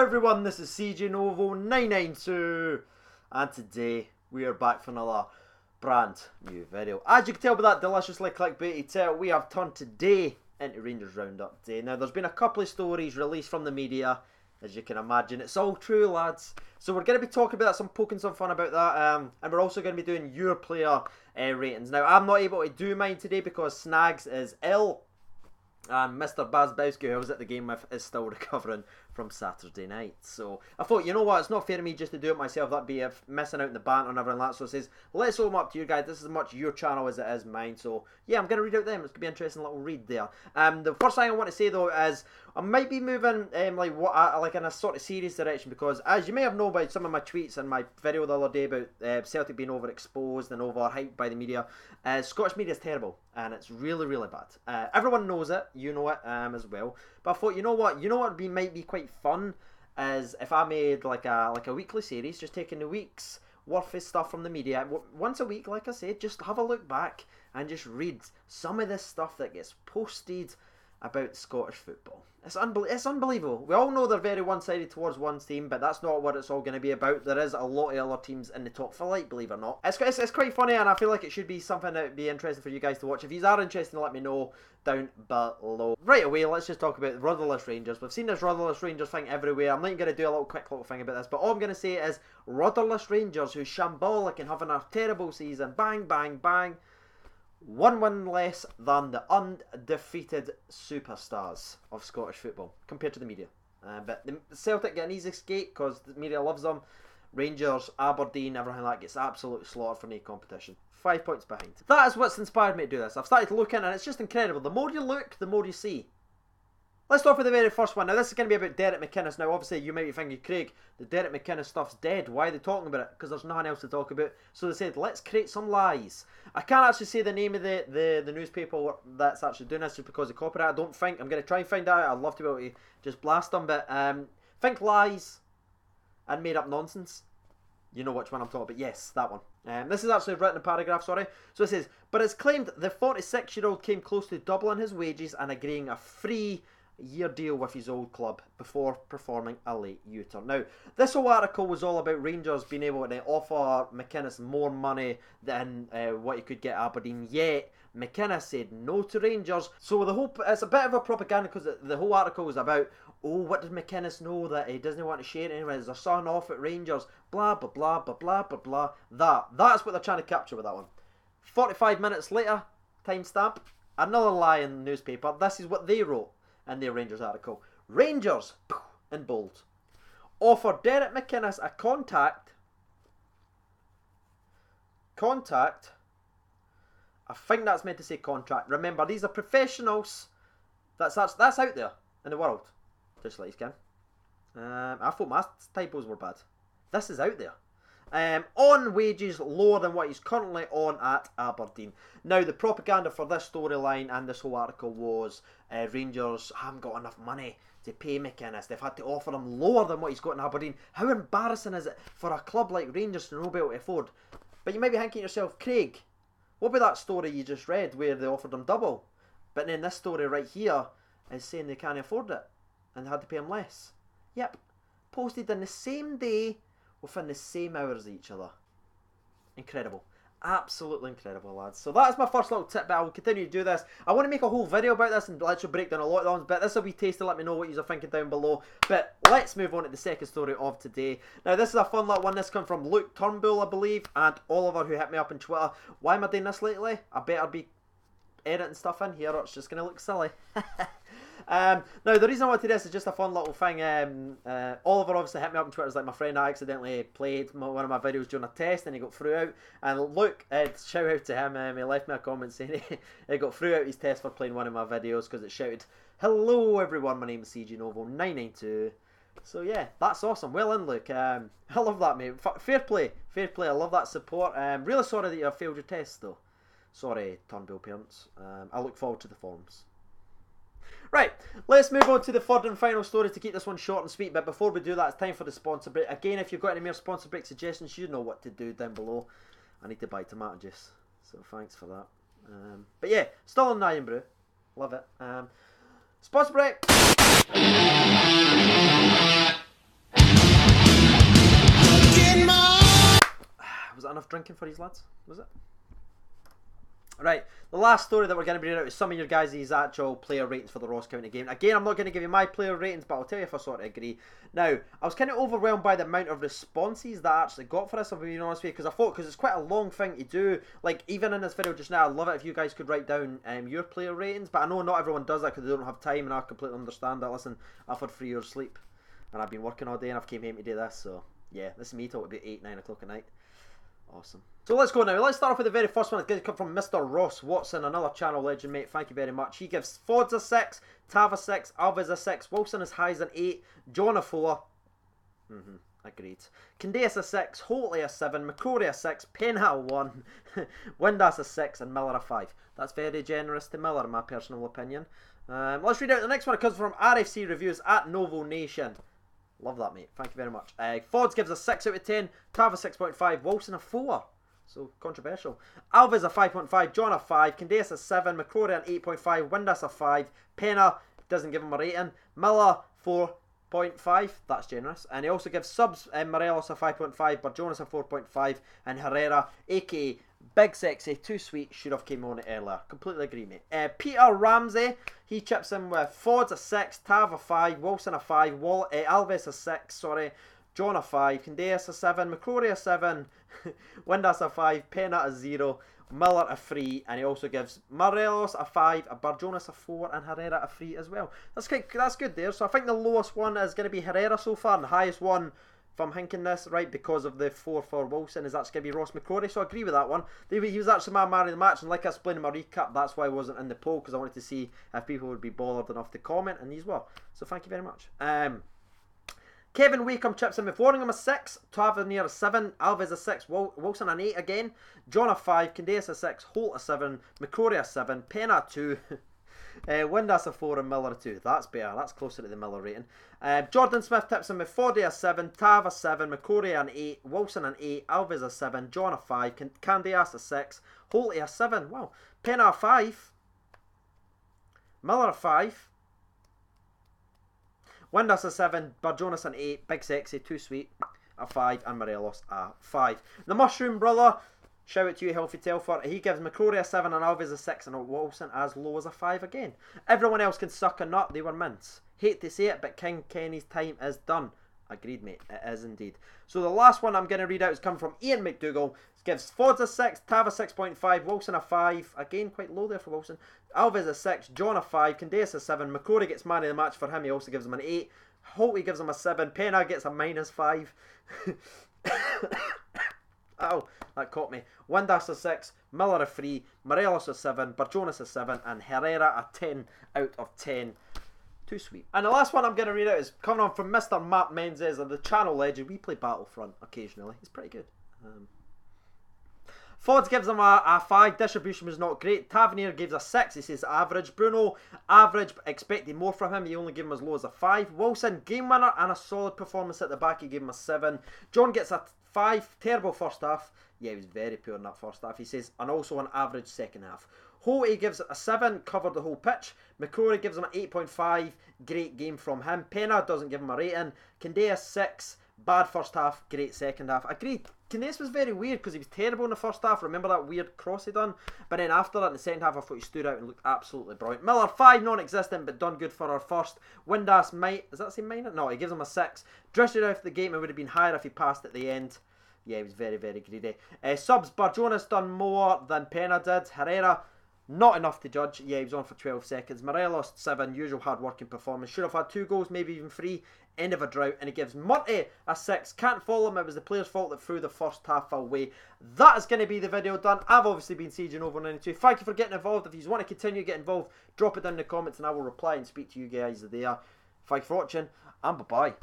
everyone, this is CJ Novo 992 and today we are back for another brand new video. As you can tell by that deliciously clickbaity title, we have turned today into Rangers Roundup Day. Now there's been a couple of stories released from the media, as you can imagine. It's all true, lads. So we're going to be talking about that, poking some fun about that, and we're also going to be doing your player ratings. Now I'm not able to do mine today because Snags is ill. And Mr. Bazbowski, who I was at the game with, is still recovering from Saturday night. So I thought, you know what, it's not fair to me just to do it myself. That'd be missing out on the banter and everything like that. So it says, let's open up to you guys. This is as much your channel as it is mine. So yeah, I'm going to read out them. It's going to be an interesting little read there. The first thing I want to say though is I might be moving like in a sort of serious direction, because as you may have known by some of my tweets and my video the other day about Celtic being overexposed and overhyped by the media, Scottish media is terrible and it's really, really bad. Everyone knows it. You know it as well. But I thought, you know what might be quite fun is if I made like a weekly series, just taking the week's worth of stuff from the media once a week. Like I said, just have a look back and just read some of this stuff that gets posted about Scottish football. It's unbelievable. We all know they're very one-sided towards one team, but that's not what it's all going to be about. There is a lot of other teams in the top flight, believe it or not. It's quite funny, and I feel like it should be something that would be interesting for you guys to watch. If you are interested, let me know down below. Right away, let's just talk about Rudderless Rangers. We've seen this Rudderless Rangers thing everywhere. I'm not even going to do a quick little thing about this, but all I'm going to say is Rudderless Rangers, who's shambolic and having a terrible season, bang, bang, bang. One win less than the undefeated superstars of Scottish football compared to the media. But the Celtic get an easy escape because the media loves them. Rangers, Aberdeen, everything like that gets absolutely slaughtered for no competition. 5 points behind. That is what's inspired me to do this. I've started looking and it's just incredible. The more you look, the more you see. Let's start with the very first one. Now this is going to be about Derek McInnes. Now obviously you might be thinking, Craig, the Derek McInnes stuff's dead. Why are they talking about it? Because there's nothing else to talk about. So they said, let's create some lies. I can't actually say the name of the newspaper that's actually doing this just because of copyright. I don't think. I'm going to try and find out. I'd love to be able to just blast them. But think lies and made up nonsense. You know which one I'm talking about. Yes, that one. This is actually written in a paragraph, sorry. So it says, but it's claimed the 46-year-old came close to doubling his wages and agreeing a free-year deal with his old club before performing a late U-turn. Now, this whole article was all about Rangers being able to offer McInnes more money than what he could get at Aberdeen, yet McInnes said no to Rangers. So it's a bit of a propaganda, because the whole article was about, oh, what did McInnes know that he doesn't want to share it anyway? Is their son off at Rangers? Blah, blah, blah, blah, blah, blah, blah. That's what they're trying to capture with that one. 45 minutes later, timestamp, another lie in the newspaper. This is what they wrote in their Rangers article. Rangers, in bold, offer Derek McInnes a contact. I think that's meant to say contract. Remember, these are professionals. That's out there in the world. Just like you can. I thought my typos were bad. This is out there. On wages lower than what he's currently on at Aberdeen. Now, the propaganda for this storyline and this whole article was Rangers haven't got enough money to pay McInnes. They've had to offer him lower than what he's got in Aberdeen. How embarrassing is it for a club like Rangers to not be able to afford? But you might be thinking to yourself, Craig, what about that story you just read where they offered him double? But then this story right here is saying they can't afford it and they had to pay him less. Yep. Posted in the same day within the same hours as each other. Incredible. Absolutely incredible, lads. So that's my first little tip, but I will continue to do this. I want to make a whole video about this and actually break down a lot of them, but this will be tasty. Let me know what you're thinking down below. But let's move on to the second story of today. Now, this is a fun little one. This comes from Luke Turnbull, I believe, and Oliver, who hit me up on Twitter. Why am I doing this lately? I better be editing stuff in here or it's just going to look silly. Now, the reason I wanted this is just a fun little thing. Oliver obviously hit me up on Twitter. It's like my friend I accidentally played one of my videos during a test and he got through out. And look, shout out to him. He left me a comment saying he got through out his test for playing one of my videos because it shouted, "Hello everyone, my name is CJ Novo 992. So yeah, that's awesome. Well in, Luke. I love that, mate. Fair play. Fair play. I love that support. Really sorry that you have failed your test though. Sorry, Turnbull parents. I look forward to the forums. Right, let's move on to the third and final story to keep this one short and sweet. But before we do that, it's time for the sponsor break. Again, if you've got any more sponsor break suggestions, you know what to do down below. I need to buy tomato juice, so thanks for that. But yeah, still on Nyan Brew. Love it. Sponsor break. Was that enough drinking for these lads? Was it? Right, the last story that we're going to bring out is some of your guys' actual player ratings for the Ross County game. Again, I'm not going to give you my player ratings, but I'll tell you if I sort of agree. Now, I was kind of overwhelmed by the amount of responses that I actually got for this, I'll be honest with you, because I thought, because it's quite a long thing to do, like, even in this video just now, I'd love it if you guys could write down your player ratings, but I know not everyone does that because they don't have time, and I completely understand that. Listen, I've had 3 hours sleep, and I've been working all day, and I've came home to do this, so, yeah, this is me till about 8, 9 o'clock at night. Awesome. So let's go now. Let's start off with the very first one. It's going to come from Mr. Ross Watson, another channel legend, mate. Thank you very much. He gives Fods a 6, Tav a 6, Alves a 6, Wilson as high as an 8, John a 4. Agreed. Candace a 6, Holtley a 7, McCrory a 6, Penha a 1, Windass a 6, and Miller a 5. That's very generous to Miller, in my personal opinion. Let's read out the next one. It comes from RFC Reviews at Novo Nation. Love that, mate. Thank you very much. Fods gives a 6 out of 10. Tav a 6.5. Wilson a 4. So, controversial. Alves a 5.5. John a 5. Candace a 7. McCrory an 8.5. Windass a 5. Penna doesn't give him a rating. Miller 4.5. That's generous. And he also gives subs Morelos a 5.5. Barjonas a 4.5. And Herrera, a.k.a. Big Sexy, too sweet, should have came on it earlier. Completely agree, mate. Peter Ramsey, he chips in with Fods a 6, Tav a 5, Wilson a 5, Alves a 6, sorry, John a 5, Candace a 7, McCrory a 7, Windass a 5, Penna a 0, Miller a 3, and he also gives Morelos a 5, Barjonas a 4, and Herrera a 3 as well. That's good there. So I think the lowest one is going to be Herrera so far, and the highest one, if I'm thinking this right, because of the 4 for Wilson, is actually going to be Ross McCrory, so I agree with that one. He was actually my man of the match, and like I explained in my recap, that's why I wasn't in the poll, because I wanted to see if people would be bothered enough to comment, and these were. So thank you very much. Kevin Wakeham chips in with Warningham a 6, Tavernier a 7, Alves a 6, Wilson an 8 again, John a 5, Candace a 6, Holt a 7, McCrory a 7, Penna a 2, Windass a 4 and Miller a 2. That's better. That's closer to the Miller rating. Jordan Smith tips in with Fordy a 7, Tav a 7, McCrory an 8, Wilson an 8, Alves a 7, John a 5, Candias a 6, Holty a 7. Wow. Penna a 5, Miller a 5, Windass a 7, Barjonas an 8, Big Sexy, too sweet, a 5, and Morelos a 5. The Mushroom Brother, shout out to you, Healthy Telfer. He gives McCrory a 7 and Alves a 6 and Wilson as low as a 5 again. Everyone else can suck a nut. They were mints. Hate to say it, but King Kenny's time is done. Agreed, mate. It is indeed. So the last one I'm going to read out is coming from Ian McDougall. Gives Fods a 6, Tav a 6.5, Wilson a 5. Again, quite low there for Wilson. Alves a 6, John a 5, Candace a 7. McCrory gets man of the match for him. He also gives him an 8. Holty gives him a 7. Penna gets a -5. Oh, that caught me. Windass a 6, Miller a 3, Morelos a 7, Barjonas a 7, and Herrera a 10 out of 10. Too sweet. And the last one I'm going to read out is coming on from Mr. Matt Menzies of the channel legend. We play Battlefront occasionally. It's pretty good. Fods gives him a 5. Distribution was not great. Tavernier gives a 6. He says average. Bruno, average, but expecting more from him. He only gave him as low as a 5. Wilson, game winner and a solid performance at the back. He gave him a 7. John gets a 5. Terrible first half. Yeah, he was very poor in that first half. He says, and also an average second half. Holty gives it a 7, covered the whole pitch. McCrory gives him an 8.5, great game from him. Penna doesn't give him a rating. Candace 6, bad first half, great second half. Agreed. Candace was very weird because he was terrible in the first half. Remember that weird cross he done? But then after that, in the second half, I thought he stood out and looked absolutely brilliant. Miller 5, non-existent, but done good for our first. Windass does that say minor? No, he gives him a 6. Dressed out of the game, it would have been higher if he passed at the end. Yeah, he was very, very greedy. Subs, Barjonas done more than Penna did. Herrera, not enough to judge. Yeah, he was on for 12 seconds. Morelos 7, usual hard-working performance. Should have had 2 goals, maybe even 3. End of a drought. And he gives Murty a 6. Can't follow him. It was the player's fault that threw the first half away. That is going to be the video done. I've obviously been Siege Over 92. Thank you for getting involved. If you want to continue to get involved, drop it down in the comments and I will reply and speak to you guys there. Thank you for watching, and bye-bye.